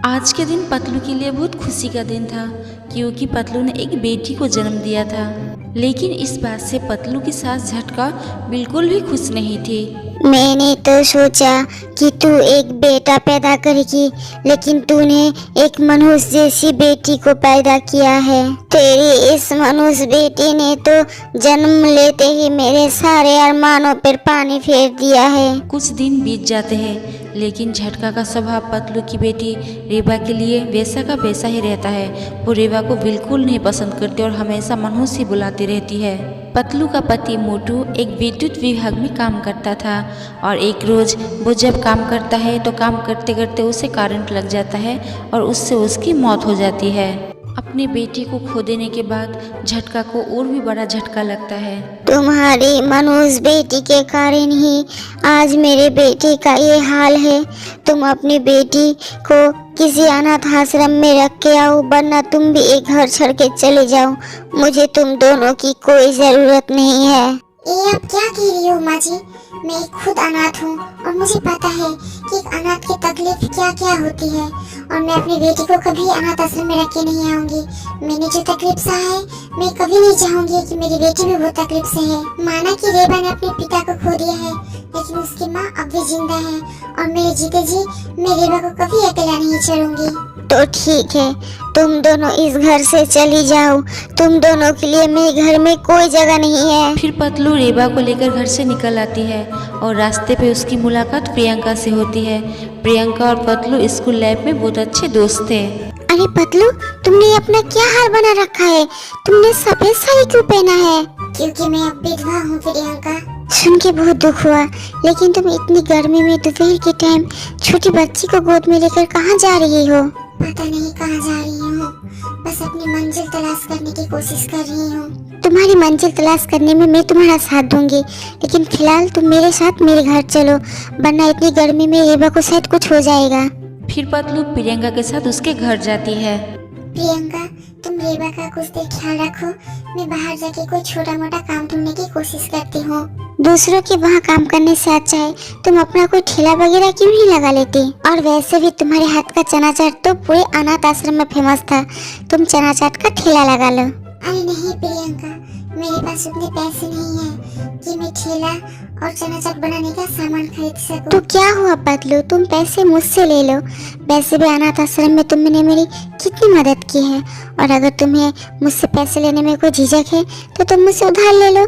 आज के दिन पतलू के लिए बहुत खुशी का दिन था क्योंकि पतलू ने एक बेटी को जन्म दिया था। लेकिन इस बात से पतलू की सास झटका बिल्कुल भी खुश नहीं थी। मैंने तो सोचा कि तू एक बेटा पैदा करेगी, लेकिन तूने एक मनुष्य जैसी बेटी को पैदा किया है। तेरी इस मनुष्य बेटी ने तो जन्म लेते ही मेरे सारे अरमानों पर पानी फेर दिया है। कुछ दिन बीत जाते हैं लेकिन झटका का स्वभाव पतलू की बेटी रेबा के लिए वैसा का वैसा ही रहता है। वो रेबा को बिल्कुल नहीं पसंद करती और हमेशा मनहूस ही बुलाती रहती है। पतलू का पति मोटू एक विद्युत विभाग में काम करता था और एक रोज वो जब काम करता है तो काम करते करते उसे करंट लग जाता है और उससे उसकी मौत हो जाती है। अपने बेटे को खो देने के बाद झटका को और भी बड़ा झटका लगता है। तुम्हारी मनुष्य बेटी के कारण ही आज मेरे बेटे का ये हाल है। तुम अपनी बेटी को किसी अनाथ आश्रम में रख के आओ, वरना तुम भी एक घर छोड़ के चले जाओ। मुझे तुम दोनों की कोई जरूरत नहीं है। ये आप क्या कह रही हो माँ जी? मैं खुद अनाथ हूँ और मुझे पता है कि एक अनाथ की तकलीफ क्या क्या होती है, और मैं अपनी बेटी को कभी अनाथ आश्रम में रख के नहीं आऊंगी। मैंने जो तकलीफ सहा है, मैं कभी नहीं चाहूंगी कि मेरी बेटी भी वो तकलीफ सहे। माना कि रेबा ने अपने पिता को खो दिया है, लेकिन उसकी माँ अब भी जिंदा है और मेरे जीते जी मैं रेबा को कभी अकेला नहीं छोड़ूंगी। तो ठीक है, तुम दोनों इस घर से चली जाओ। तुम दोनों के लिए मेरे घर में कोई जगह नहीं है। फिर पतलू रेबा को लेकर घर से निकल आती है और रास्ते पे उसकी मुलाकात प्रियंका से होती है। प्रियंका और पतलू स्कूल लाइफ में बहुत अच्छे दोस्त थे। अरे पतलू, तुमने अपना क्या हाल बना रखा है? तुमने सफेद साड़ी क्यों पहना है? क्योंकि मैं अब विधवा हूँ प्रियंका। सुन के बहुत दुख हुआ, लेकिन तुम इतनी गर्मी में दोपहर के टाइम छोटी बच्ची को गोद में लेकर कहाँ जा रही हो? पता नहीं कहाँ जा रही हूँ, बस अपनी मंजिल तलाश करने की कोशिश कर रही हूँ। तुम्हारी मंजिल तलाश करने में मैं तुम्हारा साथ दूंगी, लेकिन फिलहाल तुम मेरे साथ मेरे घर चलो, वरना इतनी गर्मी में रेबा को शायद कुछ हो जाएगा। फिर पतलू प्रियंका के साथ उसके घर जाती है। प्रियंका, तुम रेबा का कुछ देर ख्याल रखो। मैं बाहर जाके कोई छोटा मोटा काम ढूंढने की कोशिश करती हूँ। दूसरों के वहाँ काम करने से अच्छा है तुम अपना कोई ठेला वगैरह क्यों नहीं लगा लेती? और वैसे भी तुम्हारे हाथ का चना चाट तो पूरे अनाथ आश्रम में फेमस था। तुम चना चाट का ठेला लगा लो। अरे नहीं प्रियंका, मेरे पास उतने पैसे नहीं हैं कि मैं ठेला और चना चाट बनाने का सामान खरीद सकूं। तो क्या हुआ पतलू, तुम पैसे मुझसे ले लो। वैसे भी अनाथ आश्रम में तुमने मेरी कितनी मदद की है, और अगर तुम्हें मुझसे पैसे लेने में कोई झिझक है तो तुम मुझसे उधार ले लो,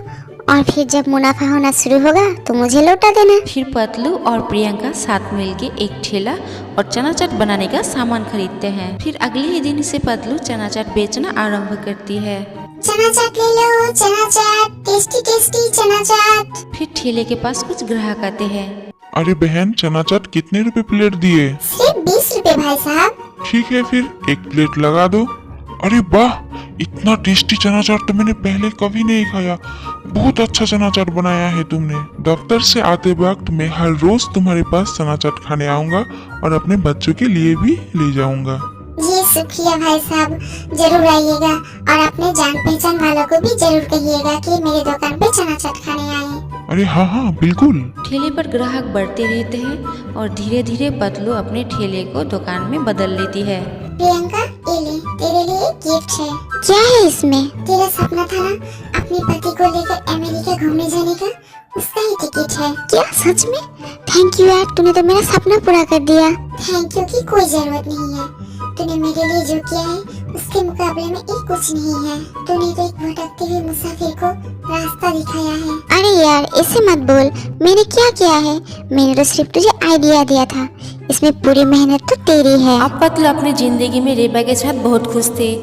और फिर जब मुनाफा होना शुरू होगा तो मुझे लौटा देना। फिर पतलू और प्रियंका साथ मिलके एक ठेला और चना चाट बनाने का सामान खरीदते हैं। फिर अगले ही दिन से पतलू चना चाट बेचना आरंभ करती है। चना चाट ले लो, चना चाट, टेस्टी टेस्टी चना चाट। फिर ठेले के पास कुछ ग्राहक आते हैं। अरे बहन, चना चाट कितने रुपए प्लेट दिए? सिर्फ 20 रुपए भाई साहब। ठीक है, फिर एक प्लेट लगा दो। अरे वाह, इतना टेस्टी चना चाट तो मैंने पहले कभी नहीं खाया। बहुत अच्छा चना चाट बनाया है तुमने। दफ्तर से आते वक्त मैं हर रोज तुम्हारे पास चना चाट खाने आऊंगा और अपने बच्चों के लिए भी ले जाऊंगा। जी शुक्रिया भाई साहब, जरूर आइएगा, और अपने जान पहचान वालों को भी जरूर कहिएगा कि मेरे दुकान पे चना चाट खाने आए। अरे हाँ हाँ बिल्कुल। ठेले पर ग्राहक बढ़ते रहते हैं और धीरे धीरे पतलू अपने ठेले को दुकान में बदल लेती है। प्रियंका, ये ले, तेरे लिए एक गिफ्ट है। क्या है इसमें? तेरा सपना था ना अपने पति को लेकर अमेरिका घूमने जाने का, उसका ही टिकट है। क्या सच में? थैंक यू यार, तूने तो मेरा सपना पूरा कर दिया। थैंक यू की कोई जरूरत नहीं है। तूने मेरे लिए जो किया है उसके मुकाबले में एक कुछ नहीं है। तूने तो एक भटकते हुए मुसाफिर को रास्ता दिखाया है। अरे यार ऐसे मत बोल, मैंने क्या किया है? मैंने तो सिर्फ तुझे आइडिया दिया था, इसमें पूरी मेहनत तो तेरी है। अब पतलू अपनी जिंदगी में रेबा के साथ बहुत खुश थे।